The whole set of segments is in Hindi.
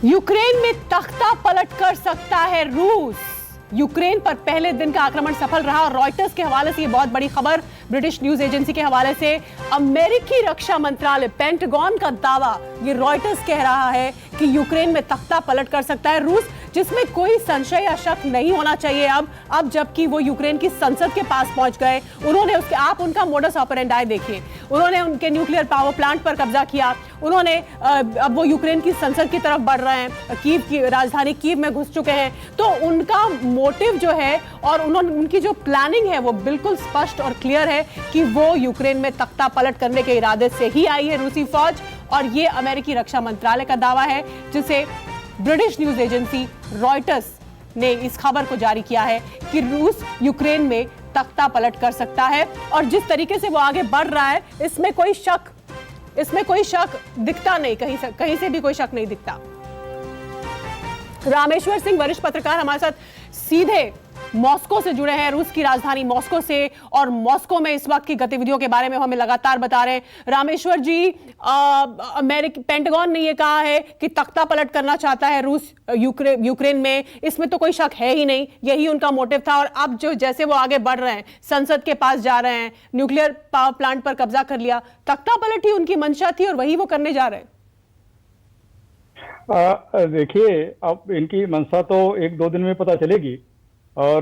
यूक्रेन में तख्ता पलट कर सकता है रूस। यूक्रेन पर पहले दिन का आक्रमण सफल रहा और रॉयटर्स के हवाले से ये बहुत बड़ी खबर, ब्रिटिश न्यूज एजेंसी के हवाले से अमेरिकी रक्षा मंत्रालय पेंटागन का दावा, ये रॉयटर्स कह रहा है कि यूक्रेन में तख्ता पलट कर सकता है रूस, जिसमें कोई संशय या शक नहीं होना चाहिए। अब जबकि वो यूक्रेन की संसद के पास पहुंच गए, उन्होंने उसके आप उनका मोडस ऑपरेंडाई देखिए, उन्होंने उनके न्यूक्लियर पावर प्लांट पर कब्जा किया, उन्होंने अब वो यूक्रेन की संसद की तरफ बढ़ रहे हैं, कीव की राजधानी कीव में घुस चुके हैं। तो उनका मोटिव जो है और उनकी जो प्लानिंग है वो बिल्कुल स्पष्ट और क्लियर है कि वो यूक्रेन में तख्ता पलट करने के इरादे से ही आई है रूसी फौज। और ये अमेरिकी रक्षा मंत्रालय का दावा है, जिसे ब्रिटिश न्यूज एजेंसी रॉयटर्स ने इस खबर को जारी किया है कि रूस यूक्रेन में तख्ता पलट कर सकता है। और जिस तरीके से वो आगे बढ़ रहा है, इसमें कोई शक दिखता नहीं, कहीं से भी कोई शक नहीं दिखता। रामेश्वर सिंह वरिष्ठ पत्रकार हमारे साथ सीधे मॉस्को से जुड़े हैं, रूस की राजधानी मॉस्को से, और मॉस्को में इस वक्त की गतिविधियों के बारे में हमें लगातार बता रहे हैं। रामेश्वर जी, अमेरिकी पेंटागन ने यह कहा है कि तख्ता पलट करना चाहता है रूस यूक्रेन में, इसमें तो कोई शक है ही नहीं, यही उनका मोटिव था। और अब जो जैसे वो आगे बढ़ रहे हैं, संसद के पास जा रहे हैं, न्यूक्लियर पावर प्लांट पर कब्जा कर लिया, तख्ता पलट ही उनकी मंशा थी और वही वो करने जा रहे हैं। देखिए, अब इनकी मंशा तो एक दो दिन में पता चलेगी, और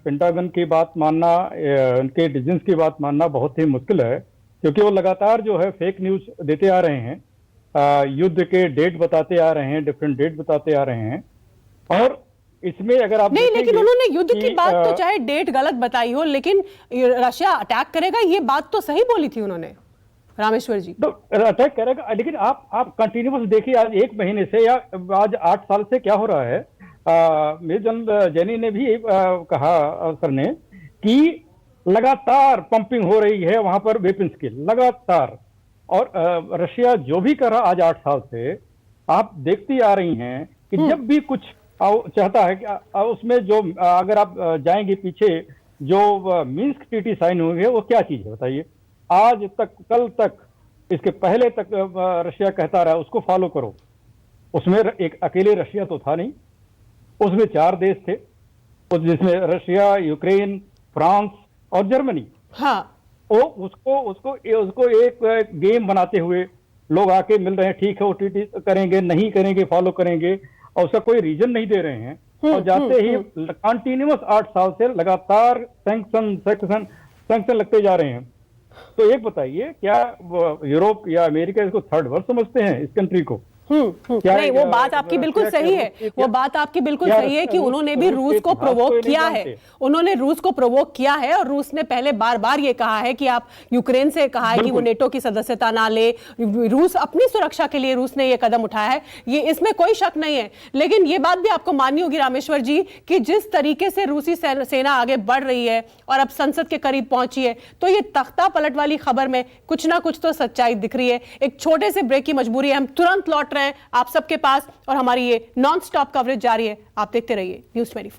पेंटागन की बात मानना, उनके इंटेलिजेंस की बात मानना बहुत ही मुश्किल है, क्योंकि वो लगातार जो है फेक न्यूज देते आ रहे हैं, युद्ध के डेट बताते आ रहे हैं, डिफरेंट डेट बताते आ रहे हैं। और इसमें अगर आप नहीं, लेकिन उन्होंने युद्ध की बात तो चाहे डेट गलत बताई हो, लेकिन रशिया अटैक करेगा ये बात तो सही बोली थी उन्होंने, रामेश्वर जी। तो अटैक करेगा, लेकिन आप कंटिन्यूस देखिए, आज एक महीने से या आज 8 साल से क्या हो रहा है। मेजर जैनी ने भी कहा सर ने कि लगातार पंपिंग हो रही है वहां पर वेपन्स की, लगातार। और रशिया जो भी कर रहा आज 8 साल से, आप देखती आ रही हैं कि जब भी कुछ चाहता है कि उसमें जो, अगर आप जाएंगे पीछे, जो मिन्स्क ट्रीटी साइन हुई है वो क्या चीज है बताइए। आज तक, कल तक, इसके पहले तक रशिया कहता रहा उसको फॉलो करो। उसमें एक अकेले रशिया तो था नहीं, उसमें 4 देश थे, जिसमें रशिया, यूक्रेन, फ्रांस और जर्मनी। हाँ, उसको एक गेम बनाते हुए लोग आके मिल रहे हैं, ठीक है वो ट्रीटी करेंगे, नहीं करेंगे, फॉलो करेंगे, और उसका कोई रीजन नहीं दे रहे हैं। और जाते ही कंटिन्यूअस 8 साल से लगातार सैंक्शन लगते जा रहे हैं। तो एक बताइए, क्या यूरोप या अमेरिका इसको थर्ड वर्ल्ड समझते हैं इस कंट्री को? नहीं, वो बात आपकी बिल्कुल सही है, वो बात आपकी बिल्कुल सही है कि उन्होंने भी रूस को प्रोवोक किया है, उन्होंने रूस को प्रोवोक किया है। और रूस ने पहले बार बार ये कहा है कि आप यूक्रेन से कहा है कि वो नेटो की सदस्यता ना ले, रूस अपनी सुरक्षा के लिए रूस ने ये कदम उठाया है, ये इसमें कोई शक नहीं है। लेकिन ये बात भी आपको माननी होगी रामेश्वर जी कि जिस तरीके से रूसी सेना आगे बढ़ रही है और अब संसद के करीब पहुंची है, तो ये तख्ता पलट वाली खबर में कुछ ना कुछ तो सच्चाई दिख रही है। एक छोटे से ब्रेक की मजबूरी है, हम तुरंत लौट रहे हैं आप सबके पास, और हमारी ये नॉन स्टॉप कवरेज जारी है। आप देखते रहिए न्यूज़ 24।